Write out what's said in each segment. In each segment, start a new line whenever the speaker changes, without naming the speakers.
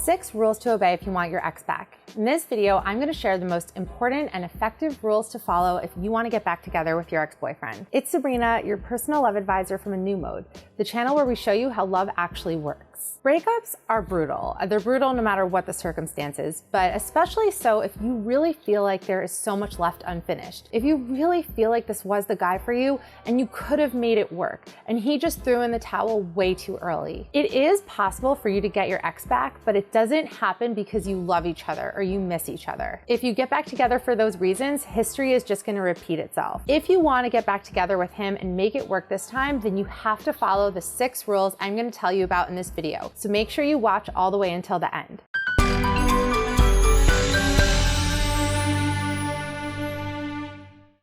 6 rules to obey if you want your ex back. In this video, I'm going to share the most important and effective rules to follow if you want to get back together with your ex-boyfriend. It's Sabrina, your personal love advisor from A New Mode, the channel where we show you how love actually works. Breakups are brutal. They're brutal no matter what the circumstances, but especially so if you really feel like there is so much left unfinished. If you really feel like this was the guy for you and you could have made it work and he just threw in the towel way too early. It is possible for you to get your ex back, but it doesn't happen because you love each other or you miss each other. If you get back together for those reasons, history is just going to repeat itself. If you want to get back together with him and make it work this time, then you have to follow the 6 rules I'm going to tell you about in this video. So make sure you watch all the way until the end.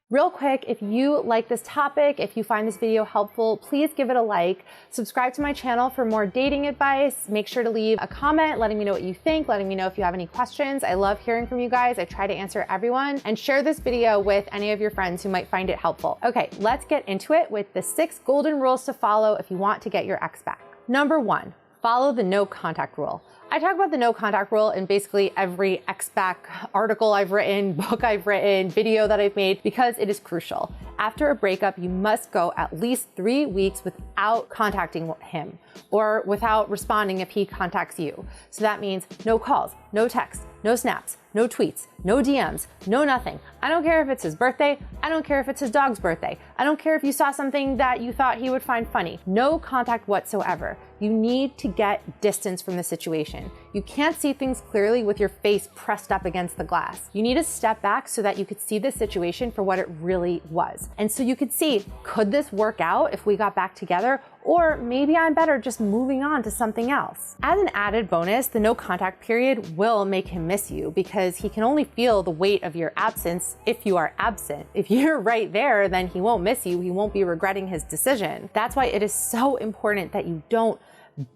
Real quick, if you like this topic, if you find this video helpful, please give it a like. Subscribe to my channel for more dating advice. Make sure to leave a comment letting me know what you think, letting me know if you have any questions. I love hearing from you guys. I try to answer everyone. And share this video with any of your friends who might find it helpful. Okay, let's get into it with the 6 golden rules to follow if you want to get your ex back. Number 1, follow the no contact rule. I talk about the no contact rule in basically every ex-back article I've written, book I've written, video that I've made, because it is crucial. After a breakup, you must go at least 3 weeks without contacting him or without responding if he contacts you. So that means no calls, no texts, no snaps, no tweets, no DMs, no nothing. I don't care if it's his birthday. I don't care if it's his dog's birthday. I don't care if you saw something that you thought he would find funny. No contact whatsoever. You need to get distance from the situation. You can't see things clearly with your face pressed up against the glass. You need to step back so that you could see the situation for what it really was. And so you could see, could this work out if we got back together? Or maybe I'm better just moving on to something else. As an added bonus, the no contact period will make him miss you because he can only feel the weight of your absence if you are absent. If you're right there, then he won't miss you. He won't be regretting his decision. That's why it is so important that you don't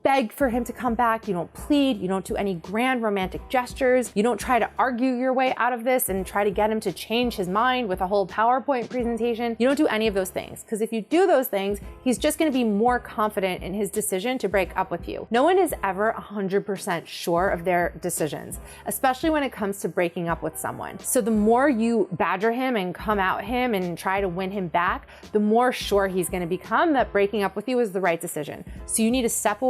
beg for him to come back, you don't plead, you don't do any grand romantic gestures, you don't try to argue your way out of this and try to get him to change his mind with a whole PowerPoint presentation. You don't do any of those things, because if you do those things, he's just going to be more confident in his decision to break up with you. No one is ever 100% sure of their decisions, especially when it comes to breaking up with someone. So the more you badger him and come at him and try to win him back, the more sure he's going to become that breaking up with you is the right decision. So you need to step away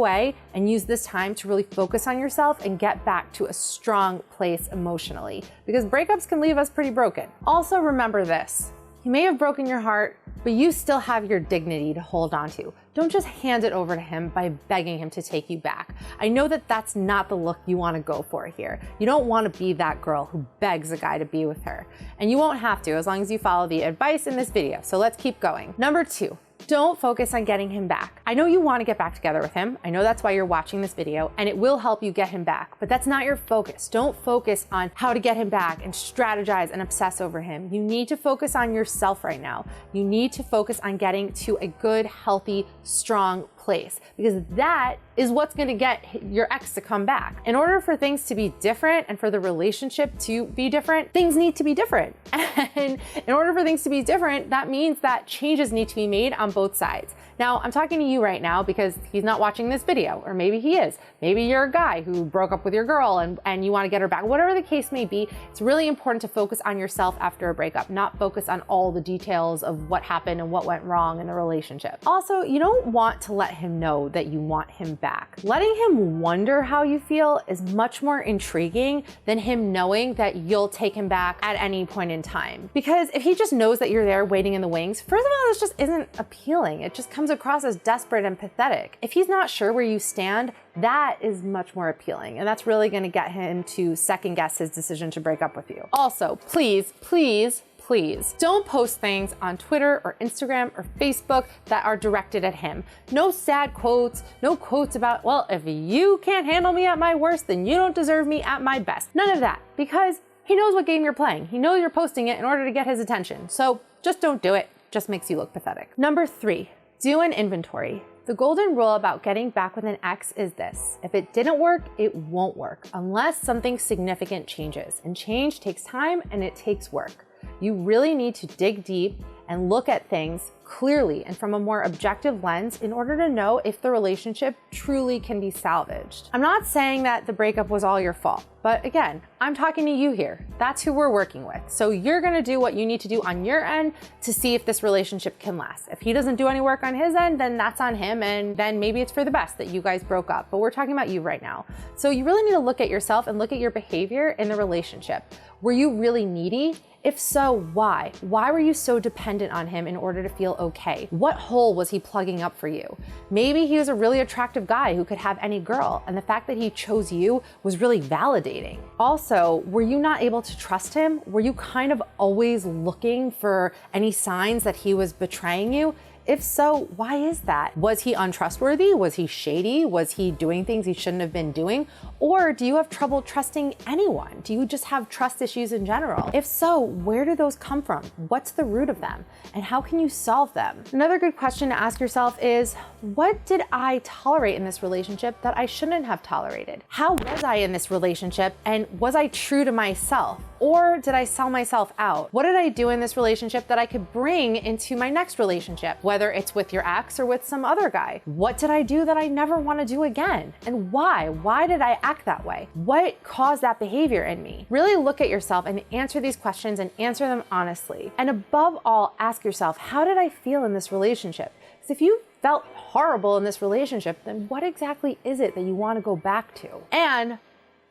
and use this time to really focus on yourself and get back to a strong place emotionally, because breakups can leave us pretty broken. Also remember this, he may have broken your heart, but you still have your dignity to hold on to. Don't just hand it over to him by begging him to take you back. I know that that's not the look you want to go for here. You don't want to be that girl who begs a guy to be with her. And you won't have to as long as you follow the advice in this video. So let's keep going. Number 2. Don't focus on getting him back. I know you want to get back together with him. I know that's why you're watching this video, and it will help you get him back, but that's not your focus. Don't focus on how to get him back and strategize and obsess over him. You need to focus on yourself right now. You need to focus on getting to a good, healthy, strong place, because that is what's going to get your ex to come back. In order for things to be different and for the relationship to be different, things need to be different. And in order for things to be different, that means that changes need to be made on both sides. Now, I'm talking to you right now because he's not watching this video, or maybe he is. Maybe you're a guy who broke up with your girl and you want to get her back. Whatever the case may be, it's really important to focus on yourself after a breakup, not focus on all the details of what happened and what went wrong in the relationship. Also, you don't want to let him know that you want him back. Letting him wonder how you feel is much more intriguing than him knowing that you'll take him back at any point in time. Because if he just knows that you're there waiting in the wings, first of all, this just isn't appealing. It just comes across as desperate and pathetic. If he's not sure where you stand, that is much more appealing. And that's really going to get him to second guess his decision to break up with you. Also, please, please, please don't post things on Twitter or Instagram or Facebook that are directed at him. No sad quotes, no quotes about, well, if you can't handle me at my worst, then you don't deserve me at my best. None of that, because he knows what game you're playing. He knows you're posting it in order to get his attention. So just don't do it. Just makes you look pathetic. Number 3, do an inventory. The golden rule about getting back with an ex is this: if it didn't work, it won't work unless something significant changes. And change takes time and it takes work. You really need to dig deep and look at things clearly and from a more objective lens in order to know if the relationship truly can be salvaged. I'm not saying that the breakup was all your fault, but again, I'm talking to you here. That's who we're working with. So you're gonna do what you need to do on your end to see if this relationship can last. If he doesn't do any work on his end, then that's on him, and then maybe it's for the best that you guys broke up. But we're talking about you right now. So you really need to look at yourself and look at your behavior in the relationship. Were you really needy? If so, why? Why were you so dependent on him in order to feel okay? What hole was he plugging up for you? Maybe he was a really attractive guy who could have any girl, and the fact that he chose you was really validating. Also, were you not able to trust him? Were you kind of always looking for any signs that he was betraying you? If so, why is that? Was he untrustworthy? Was he shady? Was he doing things he shouldn't have been doing? Or do you have trouble trusting anyone? Do you just have trust issues in general? If so, where do those come from? What's the root of them? And how can you solve them? Another good question to ask yourself is, what did I tolerate in this relationship that I shouldn't have tolerated? How was I in this relationship, and was I true to myself? Or did I sell myself out? What did I do in this relationship that I could bring into my next relationship, whether it's with your ex or with some other guy? What did I do that I never want to do again? And why? Why did I act that way? What caused that behavior in me? Really look at yourself and answer these questions and answer them honestly. And above all, ask yourself, how did I feel in this relationship? Because if you felt horrible in this relationship, then what exactly is it that you want to go back to? And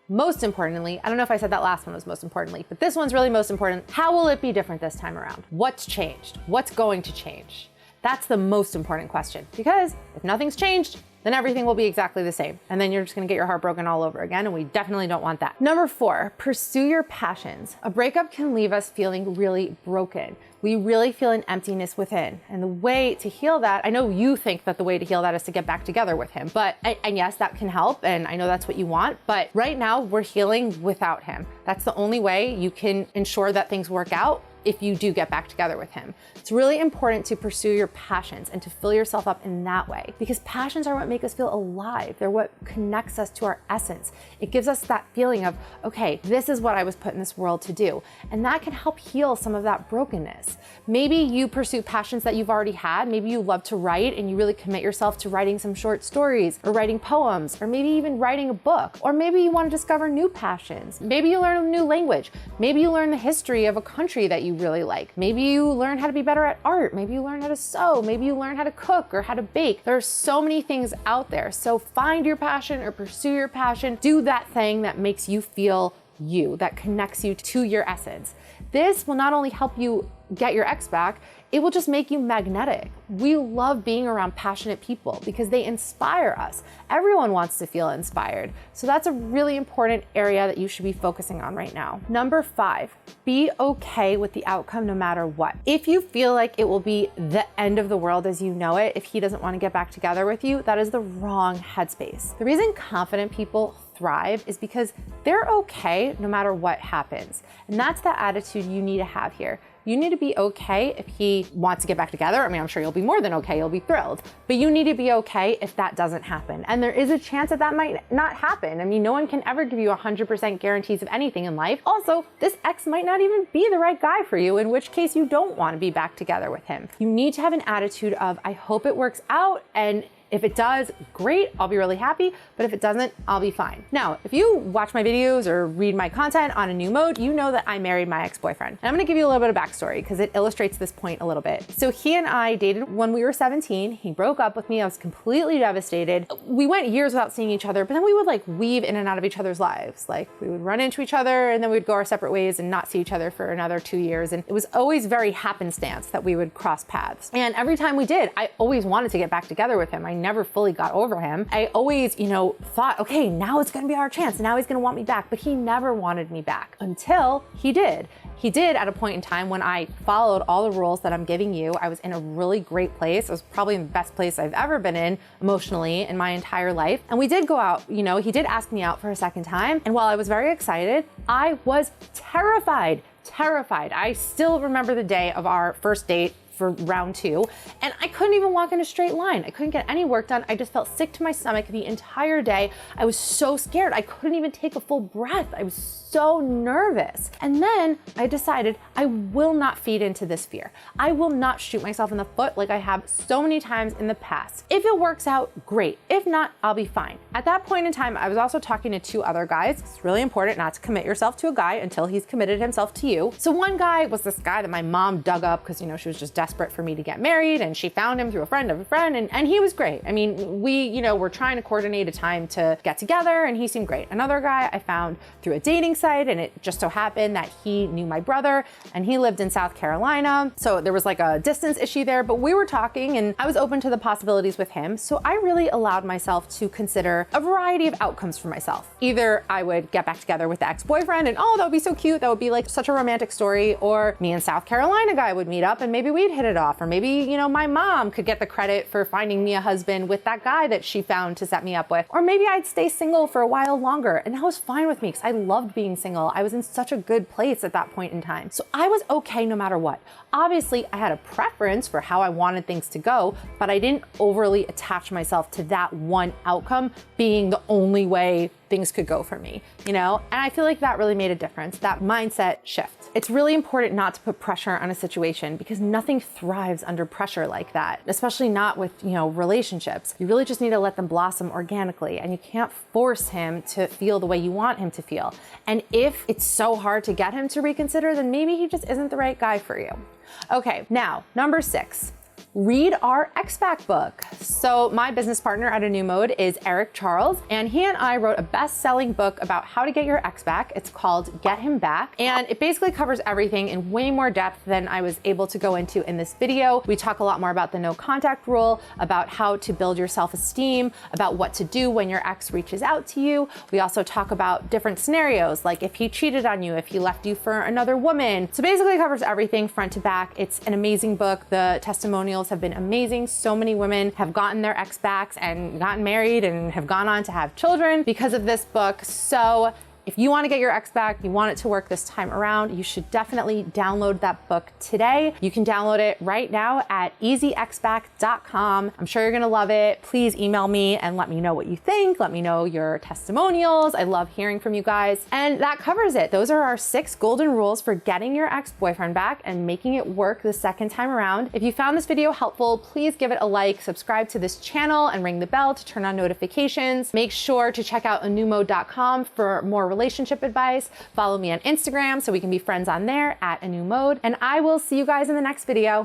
most importantly, I don't know if I said that last one was most importantly, but this one's really most important. How will it be different this time around? What's changed? What's going to change? That's the most important question, because if nothing's changed, then everything will be exactly the same. And then you're just gonna get your heart broken all over again, and we definitely don't want that. Number 4, pursue your passions. A breakup can leave us feeling really broken. We really feel an emptiness within. And the way to heal that, I know you think that the way to heal that is to get back together with him, and yes, that can help, and I know that's what you want, but right now we're healing without him. That's the only way you can ensure that things work out if you do get back together with him. It's really important to pursue your passions and to fill yourself up in that way, because passions are what make us feel alive. They're what connects us to our essence. It gives us that feeling of, okay, this is what I was put in this world to do. And that can help heal some of that brokenness. Maybe you pursue passions that you've already had. Maybe you love to write and you really commit yourself to writing some short stories or writing poems, or maybe even writing a book. Or maybe you want to discover new passions. Maybe you learn a new language. Maybe you learn the history of a country that you really like. Maybe you learn how to be better at art. Maybe you learn how to sew. Maybe you learn how to cook or how to bake. There are so many things out there. So find your passion or pursue your passion. Do that thing that makes you feel you, that connects you to your essence. This will not only help you get your ex back, it will just make you magnetic. We love being around passionate people because they inspire us. Everyone wants to feel inspired. So that's a really important area that you should be focusing on right now. Number 5, be okay with the outcome no matter what. If you feel like it will be the end of the world as you know it, if he doesn't want to get back together with you, that is the wrong headspace. The reason confident people thrive is because they're okay no matter what happens. And that's the attitude you need to have here. You need to be okay if he wants to get back together. I mean, I'm sure you'll be more than okay, you'll be thrilled. But you need to be okay if that doesn't happen. And there is a chance that that might not happen. I mean, no one can ever give you 100% guarantees of anything in life. Also, this ex might not even be the right guy for you, in which case you don't want to be back together with him. You need to have an attitude of, I hope it works out, and if it does, great, I'll be really happy, but if it doesn't, I'll be fine. Now, if you watch my videos or read my content on A New Mode, you know that I married my ex-boyfriend. And I'm gonna give you a little bit of backstory because it illustrates this point a little bit. So he and I dated when we were 17. He broke up with me. I was completely devastated. We went years without seeing each other, but then we would like weave in and out of each other's lives. Like we would run into each other and then we'd go our separate ways and not see each other for another 2 years. And it was always very happenstance that we would cross paths. And every time we did, I always wanted to get back together with him. I never fully got over him. I always, thought, okay, now it's gonna be our chance. Now he's gonna want me back, but he never wanted me back until he did. He did at a point in time when I followed all the rules that I'm giving you. I was in a really great place. It was probably the best place I've ever been in emotionally in my entire life. And we did go out, he did ask me out for a second time. And while I was very excited, I was terrified. I still remember the day of our first date for round 2, and I couldn't even walk in a straight line. I couldn't get any work done. I just felt sick to my stomach the entire day. I was so scared. I couldn't even take a full breath. I was so nervous. And then I decided I will not feed into this fear. I will not shoot myself in the foot like I have so many times in the past. If it works out, great. If not, I'll be fine. At that point in time, I was also talking to 2 other guys. It's really important not to commit yourself to a guy until he's committed himself to you. So one guy was this guy that my mom dug up because, you know, she was just desperate for me to get married, and she found him through a friend of a friend, and he was great. I mean, we, you know, were trying to coordinate a time to get together, and he seemed great. Another guy I found through a dating site, and it just so happened that he knew my brother, and he lived in South Carolina. So there was like a distance issue there, but we were talking, and I was open to the possibilities with him. So I really allowed myself to consider a variety of outcomes for myself. Either I would get back together with the ex-boyfriend, and oh, that would be so cute. That would be like such a romantic story. Or me and South Carolina guy would meet up, and maybe we'd hit it off. Or maybe, you know, my mom could get the credit for finding me a husband with that guy that she found to set me up with. Or maybe I'd stay single for a while longer, and that was fine with me because I loved being single. I was in such a good place at that point in time. So I was okay no matter what. Obviously, I had a preference for how I wanted things to go, but I didn't overly attach myself to that one outcome being the only way things could go for me, you know? And I feel like that really made a difference, that mindset shift. It's really important not to put pressure on a situation because nothing thrives under pressure like that, especially not with, you know, relationships. You really just need to let them blossom organically, and you can't force him to feel the way you want him to feel. And if it's so hard to get him to reconsider, then maybe he just isn't the right guy for you. Okay, now, number 6. Read our X-Back book. So my business partner at A New Mode is Eric Charles, and he and I wrote a best-selling book about how to get your ex back. It's called Get Him Back, and it basically covers everything in way more depth than I was able to go into in this video. We talk a lot more about the no contact rule, about how to build your self-esteem, about what to do when your ex reaches out to you. We also talk about different scenarios, like if he cheated on you, if he left you for another woman. So basically it covers everything front to back. It's an amazing book. The testimonials have been amazing. So many women have gotten their ex backs and gotten married and have gone on to have children because of this book. So if you want to get your ex back, you want it to work this time around, you should definitely download that book today. You can download it right now at easyxback.com. I'm sure you're going to love it. Please email me and let me know what you think. Let me know your testimonials. I love hearing from you guys. And that covers it. Those are our 6 golden rules for getting your ex-boyfriend back and making it work the second time around. If you found this video helpful, please give it a like, subscribe to this channel, and ring the bell to turn on notifications. Make sure to check out anewmode.com for more relationship advice. Follow me on Instagram so we can be friends on there at A New Mode. And I will see you guys in the next video.